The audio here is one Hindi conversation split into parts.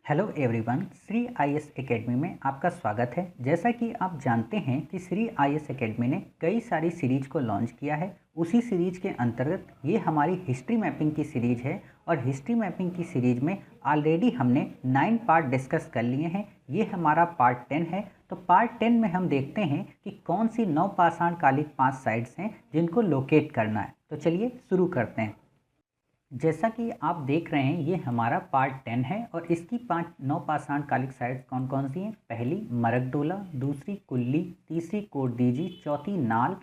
Hello everyone, Shri IAS academy में आपका स्वागत है। जैसा कि आप जानते हैं कि श्री आईएएस एकेडमी ने कई सारी सीरीज को लॉन्च किया है। उसी सीरीज के अंतर्गत ये हमारी हिस्ट्री मैपिंग की सीरीज है और हिस्ट्री मैपिंग की सीरीज में ऑलरेडी हमने 9 पार्ट डिस्कस कर लिए हैं। ये हमारा पार्ट 10 है। तो पार्ट 10 में हम देखते हैं कि कौन सी नवपाषाण कालिक 5 साइट्स हैं जिनको लोकेट करना है। तो चलिए शुरू करते हैं। जैसा कि आप देख रहे हैं, ये हमारा पार्ट 10 है और इसकी 5 नवपाषाण कालिक साइट्स कौन कौन सी हैं। पहली मरगडोला, दूसरी कुल्ली, तीसरी कोटदीजी, चौथी नाल,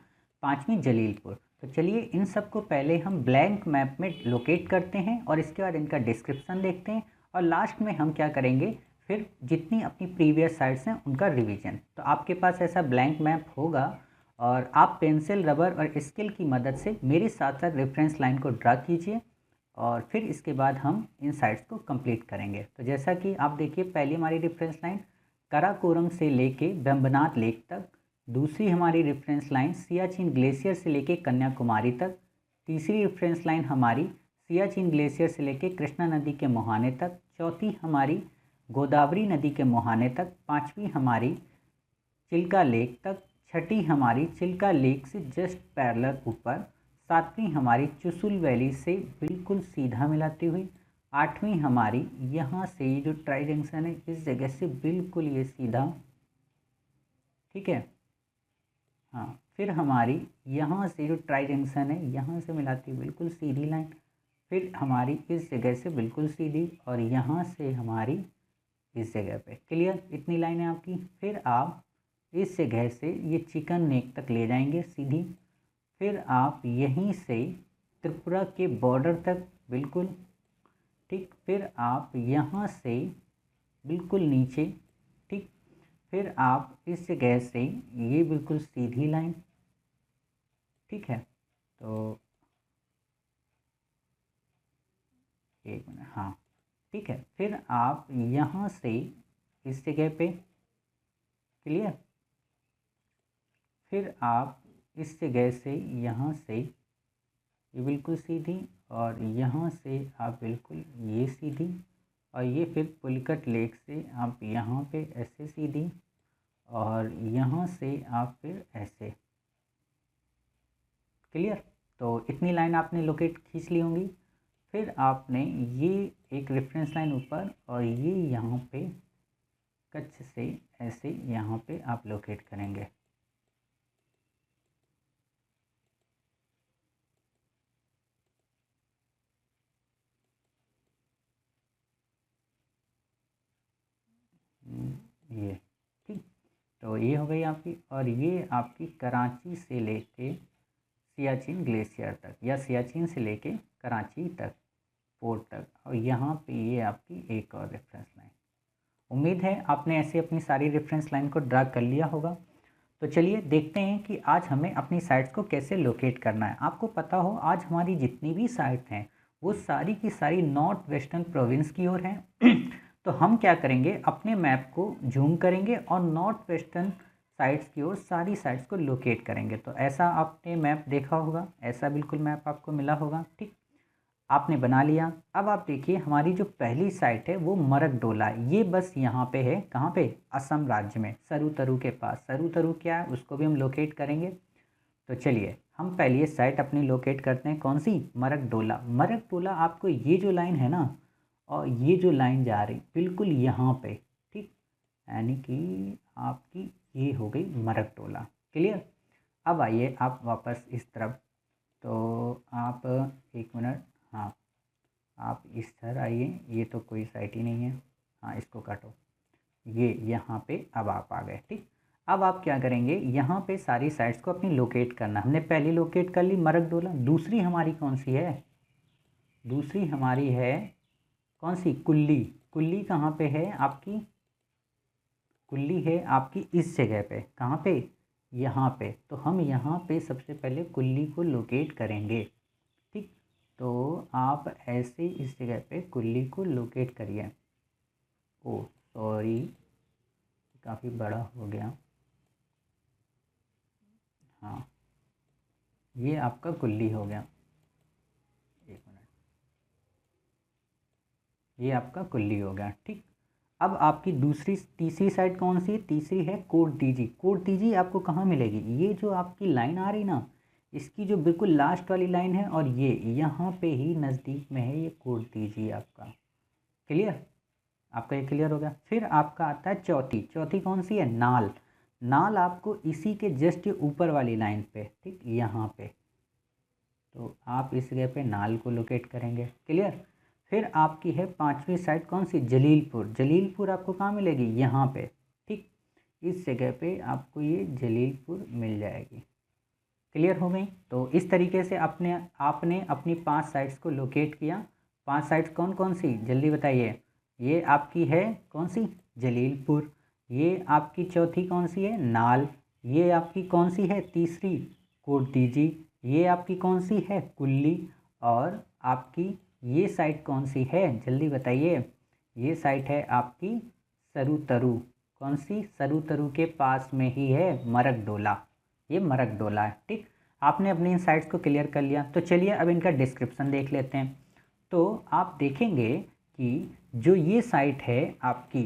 पांचवी जलीलपुर। तो चलिए इन सबको पहले हम ब्लैंक मैप में लोकेट करते हैं और इसके बाद इनका डिस्क्रिप्शन देखते हैं और लास्ट में हम क्या करेंगे, फिर जितनी अपनी प्रीवियस साइट्स हैं उनका रिवीजन। तो आपके पास ऐसा ब्लैंक मैप होगा और आप पेंसिल, रबर और स्केल की मदद से मेरे साथ साथ रेफरेंस लाइन को ड्रा कीजिए और फिर इसके बाद हम इन साइट्स को कंप्लीट करेंगे। तो जैसा कि आप देखिए, पहली हमारी रेफरेंस लाइन काराकोरम से लेके वेम्बनाथ लेक तक, दूसरी हमारी रेफरेंस लाइन सियाचिन ग्लेशियर से लेके कन्याकुमारी तक, तीसरी रेफरेंस लाइन हमारी सियाचिन ग्लेशियर से लेके कृष्णा नदी के मुहाने तक, चौथी हमारी गोदावरी नदी के मुहाने तक, पाँचवीं हमारी चिल्का लेक तक, छठी हमारी चिल्का लेक से जस्ट पैरेलल ऊपर, सातवीं हमारी चुसुल वैली से बिल्कुल सीधा मिलाती हुई, आठवीं हमारी यहाँ से ये जो ट्राई जंक्शन है इस जगह से बिल्कुल ये सीधा, ठीक है। हाँ, फिर हमारी यहाँ से जो ट्राई जंक्शन है यहाँ से मिलाती हुई बिल्कुल सीधी लाइन, फिर हमारी इस जगह से बिल्कुल सीधी और यहाँ से हमारी इस जगह पे। क्लियर, इतनी लाइनें आपकी। फिर आप इस जगह से ये चिकन नेक तक ले जाएंगे सीधी, फिर आप यहीं से त्रिपुरा के बॉर्डर तक बिल्कुल, ठीक। फिर आप यहाँ से बिल्कुल नीचे, ठीक। फिर आप इस जगह से ये बिल्कुल सीधी लाइन, ठीक है। तो एक मिनट, हाँ ठीक है। फिर आप यहाँ से इस जगह पे, क्लियर। फिर आप इस जगह से यहाँ से ये बिल्कुल सीधी और यहाँ से आप बिल्कुल ये सीधी और ये फिर पुलिकट लेक से आप यहाँ पे ऐसे सीधी और यहाँ से आप फिर ऐसे। क्लियर, तो इतनी लाइन आपने लोकेट खींच ली होंगी। फिर आपने ये एक रेफरेंस लाइन ऊपर और ये यहाँ पे कच्छ से ऐसे यहाँ पे आप लोकेट करेंगे। ये ठीक, तो ये हो गई आपकी। और ये आपकी कराची से लेके सियाचिन ग्लेशियर तक या सियाचिन से लेके कराची तक पोर्ट तक, और यहाँ पे ये आपकी एक और रेफरेंस लाइन। उम्मीद है आपने ऐसे अपनी सारी रेफरेंस लाइन को ड्रा कर लिया होगा। तो चलिए देखते हैं कि आज हमें अपनी साइट्स को कैसे लोकेट करना है। आपको पता हो, आज हमारी जितनी भी साइट हैं वो सारी की सारी नॉर्थ वेस्टर्न प्रोविंस की ओर हैं। तो हम क्या करेंगे, अपने मैप को जूम करेंगे और नॉर्थ वेस्टर्न साइट्स की ओर सारी साइट्स को लोकेट करेंगे। तो ऐसा आपने मैप देखा होगा, ऐसा बिल्कुल मैप आपको मिला होगा, ठीक। आपने बना लिया। अब आप देखिए, हमारी जो पहली साइट है वो मरगडोला है। ये बस यहाँ पे है, कहाँ पे, असम राज्य में सरुतरु के पास। सरुतरु क्या है उसको भी हम लोकेट करेंगे। तो चलिए हम पहले ये साइट अपनी लोकेट करते हैं। कौन सी, मरगडोला। मरगडोला आपको ये जो लाइन है ना, और ये जो लाइन जा रही बिल्कुल यहाँ पे, ठीक, यानी कि आपकी ये हो गई मरगडोला। क्लियर। अब आइए आप वापस इस तरफ। तो आप एक मिनट, हाँ आप इस तरह आइए। ये तो कोई साइट ही नहीं है, हाँ इसको काटो। ये यहाँ पे अब आप आ गए, ठीक। अब आप क्या करेंगे, यहाँ पे सारी साइट्स को अपनी लोकेट करना। हमने पहली लोकेट कर ली मरगडोला। दूसरी हमारी कौन सी है, दूसरी हमारी है कौन सी, कुल्ली। कुल्ली कहाँ पे है आपकी, कुल्ली है आपकी इस जगह पे। कहाँ पे, यहाँ पे। तो हम यहाँ पे सबसे पहले कुल्ली को लोकेट करेंगे, ठीक। तो आप ऐसे इस जगह पे कुल्ली को लोकेट करिए। ओ सॉरी, काफ़ी बड़ा हो गया। हाँ, ये आपका कुल्ली हो गया। एक मिनट, ये आपका कुल्ली हो गया, ठीक। अब आपकी तीसरी साइड कौन सी है? तीसरी है कोट डीजी। कोट डीजी आपको कहाँ मिलेगी? ये जो आपकी लाइन आ रही ना, इसकी जो बिल्कुल लास्ट वाली लाइन है, और ये यहाँ पे ही नज़दीक में है ये कोट डीजी आपका। क्लियर? आपका ये क्लियर हो गया। फिर आपका आता है चौथी। चौथी कौन सी है? नाल। नाल आपको इसी के जस्ट ऊपर वाली लाइन पे, ठीक यहाँ पे, तो आप इस जगह पे नाल को लोकेट करेंगे। क्लियर? फिर आपकी है पांचवी साइड कौन सी? जलीलपुर। जलीलपुर आपको कहाँ मिलेगी? यहाँ पे, ठीक इस जगह पे आपको ये जलीलपुर मिल जाएगी। क्लियर हो गई? तो इस तरीके से आपने अपनी 5 साइट्स को लोकेट किया। 5 साइट्स कौन कौन सी? जल्दी बताइए। ये आपकी है कौन सी? जलीलपुर। ये आपकी चौथी कौन सी है? नाल। ये आपकी कौन सी है? तीसरी कोटदीजी। ये आपकी कौन सी है? कुल्ली। और आपकी ये साइट कौन सी है? जल्दी बताइए। ये साइट है आपकी सरुतरु। कौन सी? सरुतरु के पास में ही है मरकडोला। ये मरकडोला है। ठीक, आपने अपनी इन साइट्स को क्लियर कर लिया। तो चलिए अब इनका डिस्क्रिप्शन देख लेते हैं। तो आप देखेंगे कि जो ये साइट है आपकी,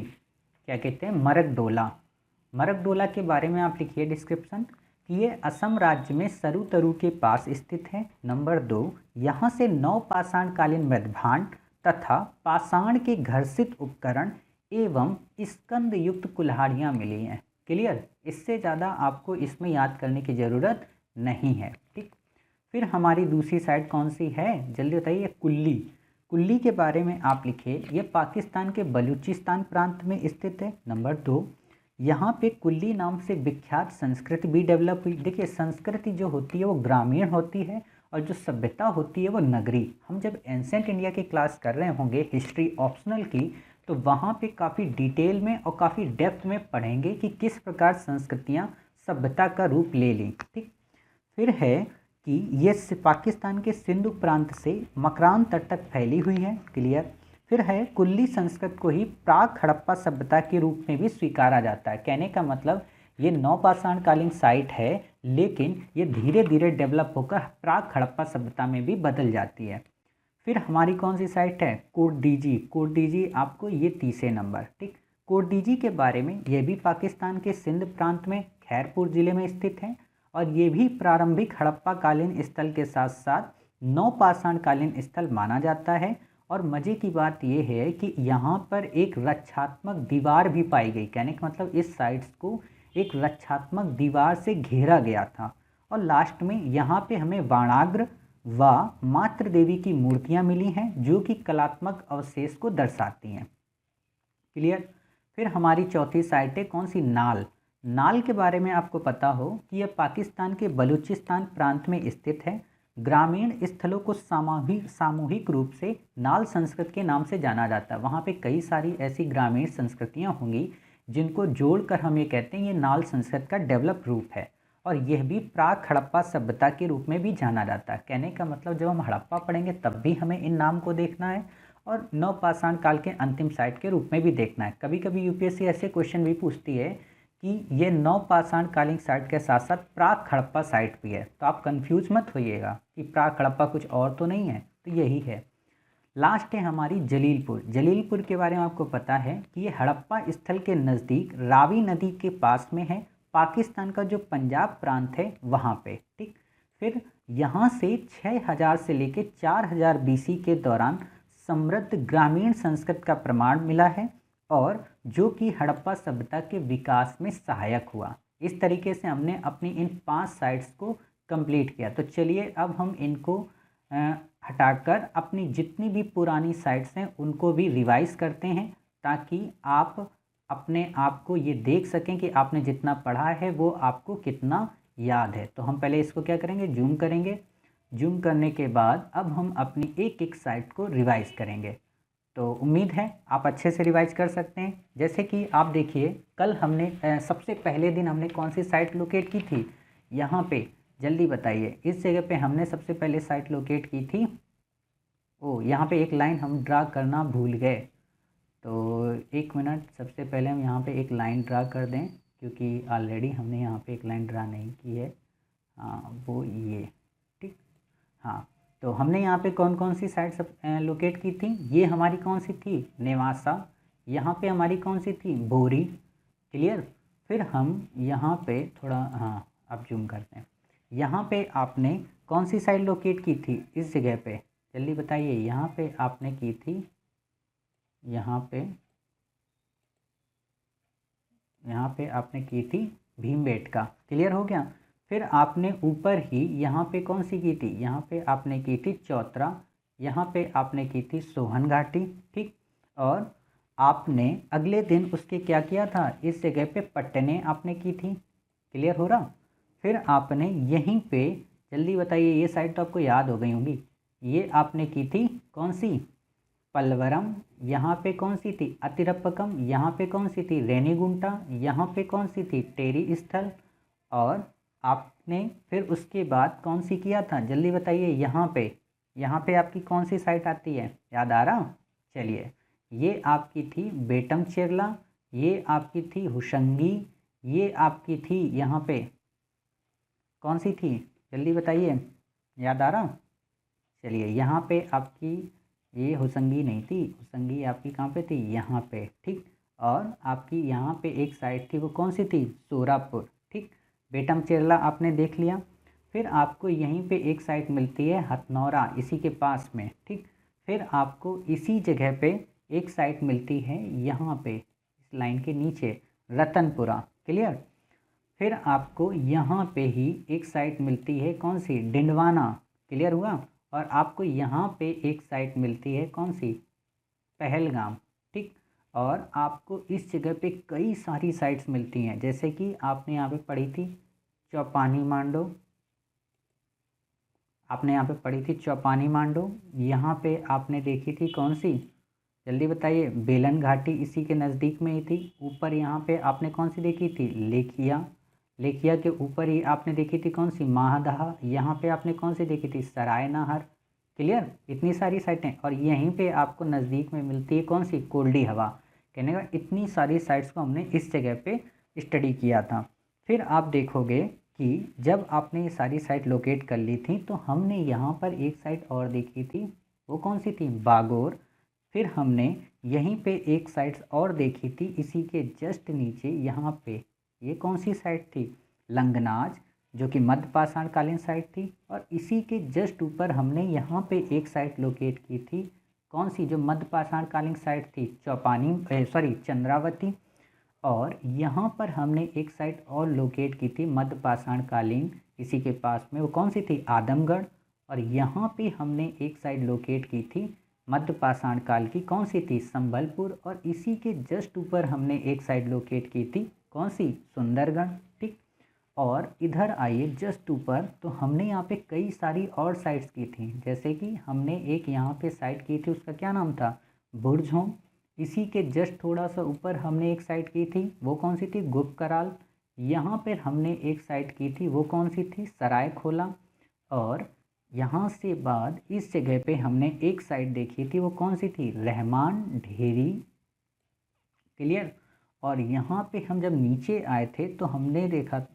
क्या कहते हैं? मरकडोला। मरकडोला के बारे में आप लिखिए डिस्क्रिप्शन कि ये असम राज्य में सरुतरु के पास स्थित है। नंबर 2, यहाँ से 9 पाषाणकालीन मृदभांड तथा पाषाण के घर्षित उपकरण एवं स्कंद युक्त कुल्हाड़ियाँ मिली हैं। क्लियर? इससे ज़्यादा आपको इसमें याद करने की ज़रूरत नहीं है। ठीक, फिर हमारी दूसरी साइड कौन सी है? जल्दी बताइए। कुल्ली। कुल्ली के बारे में आप लिखिए, यह पाकिस्तान के बलूचिस्तान प्रांत में स्थित है। नंबर 2, यहाँ पे कुल्ली नाम से विख्यात संस्कृति भी डेवलप हुई। देखिए, संस्कृति जो होती है वो ग्रामीण होती है और जो सभ्यता होती है वो नगरी। हम जब एंसेंट इंडिया की क्लास कर रहे होंगे हिस्ट्री ऑप्शनल की, तो वहाँ पे काफ़ी डिटेल में और काफ़ी डेप्थ में पढ़ेंगे कि किस प्रकार संस्कृतियाँ सभ्यता का रूप ले ली। ठीक, फिर है कि ये पाकिस्तान के सिंधु प्रांत से मकरान तट तक फैली हुई है। क्लियर? फिर है कुल्ली संस्कृत को ही प्राक हड़प्पा सभ्यता के रूप में भी स्वीकारा जाता है। कहने का मतलब ये नवपाषाणकालीन साइट है, लेकिन ये धीरे धीरे डेवलप होकर प्राक हड़प्पा सभ्यता में भी बदल जाती है। फिर हमारी कौन सी साइट है? कोटडीजी। कोटडीजी आपको ये तीसरे नंबर। ठीक, कोटडीजी के बारे में, यह भी पाकिस्तान के सिंध प्रांत में खैरपुर जिले में स्थित है और ये भी प्रारंभिक हड़प्पा कालीन स्थल के साथ साथ नवपाषाण कालीन स्थल माना जाता है। और मज़े की बात यह है कि यहाँ पर एक रक्षात्मक दीवार भी पाई गई। कहने का मतलब इस साइट्स को एक रक्षात्मक दीवार से घेरा गया था। और लास्ट में यहाँ पे हमें वाणाग्र व मातृ देवी की मूर्तियाँ मिली हैं जो कि कलात्मक अवशेष को दर्शाती हैं। क्लियर? फिर हमारी चौथी साइट है कौन सी? नाल। नाल के बारे में आपको पता हो कि यह पाकिस्तान के बलूचिस्तान प्रांत में स्थित है। ग्रामीण स्थलों को सामूहिक रूप से नाल संस्कृत के नाम से जाना जाता है। वहाँ पे कई सारी ऐसी ग्रामीण संस्कृतियाँ होंगी जिनको जोड़कर हम ये कहते हैं ये नाल संस्कृत का डेवलप रूप है। और यह भी प्राक हड़प्पा सभ्यता के रूप में भी जाना जाता है। कहने का मतलब जब हम हड़प्पा पढ़ेंगे तब भी हमें इन नाम को देखना है और नवपाषाण काल के अंतिम साइट के रूप में भी देखना है। कभी कभी यूपीएससी ऐसे क्वेश्चन भी पूछती है कि ये नवपाषाण कालीन साइट के साथ साथ प्राक हड़प्पा साइट भी है, तो आप कंफ्यूज मत होइएगा कि प्राक हड़प्पा कुछ और तो नहीं है, तो यही है। लास्ट है हमारी जलीलपुर। जलीलपुर के बारे में आपको पता है कि ये हड़प्पा स्थल के नज़दीक रावी नदी के पास में है। पाकिस्तान का जो पंजाब प्रांत है वहाँ पे। ठीक, फिर यहाँ से 6000 से लेकर 4000 BC के दौरान समृद्ध ग्रामीण संस्कृत का प्रमाण मिला है और जो कि हड़प्पा सभ्यता के विकास में सहायक हुआ। इस तरीके से हमने अपनी इन 5 साइट्स को कंप्लीट किया। तो चलिए अब हम इनको हटाकर अपनी जितनी भी पुरानी साइट्स हैं उनको भी रिवाइज करते हैं, ताकि आप अपने आप को ये देख सकें कि आपने जितना पढ़ा है वो आपको कितना याद है। तो हम पहले इसको क्या करेंगे? जूम करेंगे। जूम करने के बाद अब हम अपनी एक एक साइट को रिवाइज करेंगे। तो उम्मीद है आप अच्छे से रिवाइज कर सकते हैं। जैसे कि आप देखिए, कल हमने सबसे पहले दिन हमने कौन सी साइट लोकेट की थी? यहाँ पे जल्दी बताइए। इस जगह पे हमने सबसे पहले साइट लोकेट की थी। ओ, यहाँ पे एक लाइन हम ड्रा करना भूल गए, तो एक मिनट, सबसे पहले हम यहाँ पे एक लाइन ड्रा कर दें क्योंकि ऑलरेडी हमने यहाँ पे एक लाइन ड्रा नहीं की है। हाँ, वो ये। ठीक, हाँ, तो हमने यहाँ पे कौन कौन सी साइट्स लोकेट की थी? ये हमारी कौन सी थी? नेवासा। यहाँ पे हमारी कौन सी थी, बोरी। क्लियर। फिर हम यहाँ पे थोड़ा, हाँ अब जूम करते हैं, यहाँ पे आपने कौन सी साइड लोकेट की थी इस जगह पे, जल्दी बताइए। यहाँ पे आपने की थी, यहाँ पे आपने की थी भीमबेटका। क्लियर हो गया। फिर आपने ऊपर ही यहाँ पे कौन सी की थी, यहाँ पे आपने की थी चौतरा, यहाँ पे आपने की थी सोहन घाटी। ठीक। और आपने अगले दिन उसके क्या किया था, इस जगह पे पट्टने आपने की थी। क्लियर हो रहा। फिर आपने यहीं पे, जल्दी बताइए, ये साइड तो आपको याद हो गई होंगी, ये आपने की थी कौन सी, पल्वरम। यहाँ पे कौन सी थी, अतिरप्पकम। यहाँ पे कौन सी थी, रेनीगुंटा। यहाँ पे कौन सी थी, टेरी स्थल। और आपने फिर उसके बाद कौन सी किया था, जल्दी बताइए। यहाँ पे आपकी कौन सी साइट आती है, याद आ रहा। चलिए, ये आपकी थी बेटम चेरला, ये आपकी थी हुशंगी, ये आपकी थी यहाँ पे कौन सी थी, जल्दी बताइए, याद आ रहा। चलिए, यहाँ पे आपकी ये हुसंगी नहीं थी, हुसंगी आपकी कहाँ पे थी, यहाँ पे। ठीक। और आपकी यहाँ पे एक साइड थी, वो कौन सी थी, सोरापुर। ठीक। बेटम चेरला आपने देख लिया। फिर आपको यहीं पे एक साइड मिलती है हथनौरा, इसी के पास में। ठीक। फिर आपको इसी जगह पे एक साइट मिलती है यहाँ पे, इस लाइन के नीचे, रतनपुरा। क्लियर। फिर आपको यहाँ पे ही एक साइट मिलती है कौन सी, डिंडवाना। क्लियर हुआ। और आपको यहाँ पे एक साइट मिलती है कौन सी, पहलगाम। ठीक। और आपको इस जगह पे कई सारी साइट्स मिलती हैं, जैसे कि आपने यहाँ पे पढ़ी थी चौपानी मांडो, आपने यहाँ पे पढ़ी थी चौपानी मांडो। यहाँ पे आपने देखी थी कौन सी, जल्दी बताइए, बेलन घाटी इसी के नज़दीक में ही थी। ऊपर यहाँ पे आपने कौन सी देखी थी, लेखिया। लेखिया के ऊपर ही आपने देखी थी कौन सी, महादहा। यहाँ पे आपने कौन सी देखी थी, सराय नाहर। क्लियर। इतनी सारी साइटें, और यहीं पे आपको नज़दीक में मिलती है कौन सी, कोल्डी हवा। कहने का इतनी सारी साइट्स को हमने इस जगह पे स्टडी किया था। फिर आप देखोगे कि जब आपने ये सारी साइट लोकेट कर ली थी, तो हमने यहाँ पर एक साइट और देखी थी, वो कौन सी थी, बागोर। फिर हमने यहीं पे एक साइट और देखी थी, इसी के जस्ट नीचे यहाँ पे, ये कौन सी साइट थी, लंगनाज, जो कि मध्य पाषाण कालीन साइट थी। और इसी के जस्ट ऊपर हमने यहाँ पे एक साइट लोकेट की थी, कौन सी, जो मध्य पाषाण कालीन साइट थी, चंद्रावती। और यहाँ पर हमने एक साइट और लोकेट की थी मध्य पाषाण कालीन, इसी के पास में, वो कौन सी थी, आदमगढ़। और यहाँ पे हमने एक साइट लोकेट की थी मध्य पाषाण काल की, कौन सी थी, संबलपुर। और इसी के जस्ट ऊपर हमने एक साइट लोकेट की थी, कौन सी, सुंदरगढ़। ठीक। और इधर आइए जस्ट ऊपर, तो हमने यहाँ पे कई सारी और साइट्स की थी, जैसे कि हमने एक यहाँ पे साइट की थी, उसका क्या नाम था, बुर्जहोम। इसी के जस्ट थोड़ा सा ऊपर हमने एक साइट की थी, वो कौन सी थी, गुप्तकराल। यहाँ पर हमने एक साइट की थी, वो कौन सी थी, सरायखोला। और यहाँ से बाद इस जगह पे हमने एक साइट देखी थी, वो कौन सी थी, रहमान ढेरी। क्लियर। और यहाँ पे हम जब नीचे आए थे तो हमने देखा,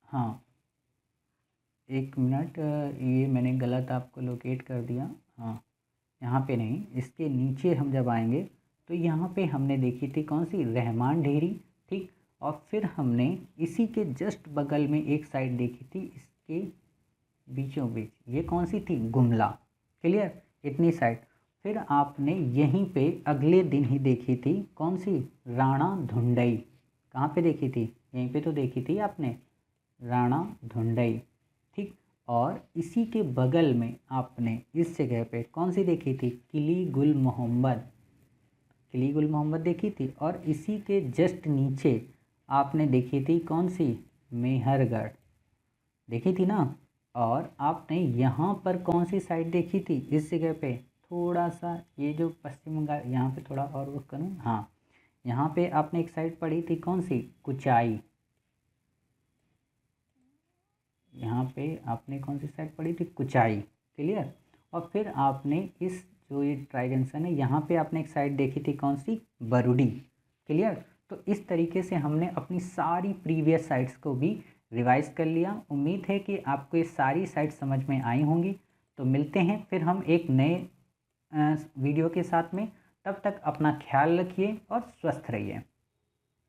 हाँ एक मिनट, ये मैंने गलत आपको लोकेट कर दिया। हाँ, यहाँ पे नहीं, इसके नीचे हम जब आएंगे तो यहाँ पे हमने देखी थी कौन सी, रहमान ढेरी। ठीक। और फिर हमने इसी के जस्ट बगल में एक साइट देखी थी, इसके बीचों बीच, ये कौन सी थी, गुमला। क्लियर। इतनी साइट। फिर आपने यहीं पे अगले दिन ही देखी थी कौन सी, राणा धुंडई। कहाँ पे देखी थी, यहीं पे तो देखी थी आपने, राणा धुंडई। ठीक। और इसी के बगल में आपने इस जगह पे कौन सी देखी थी, किली गुल मोहम्मद। किली गुल मोहम्मद देखी थी। और इसी के जस्ट नीचे आपने देखी थी कौन सी, मेहरगढ़। देखी थी ना। और आपने यहाँ पर कौन सी साइड देखी थी, इस जगह पे थोड़ा सा, ये जो पश्चिम बंगाल, यहाँ पे थोड़ा और वो करूँ, हाँ यहाँ पे आपने एक साइड पढ़ी थी कौन सी, कुचाई। यहाँ पे आपने कौन सी साइड पढ़ी थी, कुचाई। क्लियर। और फिर आपने इस जो ये ट्राई जंक्शन है, यहाँ पे आपने एक साइड देखी थी कौन सी, बरूडी। क्लियर। तो इस तरीके से हमने अपनी सारी प्रीवियस साइट्स को भी रिवाइज कर लिया। उम्मीद है कि आपको ये सारी साइट्स समझ में आई होंगी। तो मिलते हैं फिर हम एक नए वीडियो के साथ में। तब तक अपना ख्याल रखिए और स्वस्थ रहिए।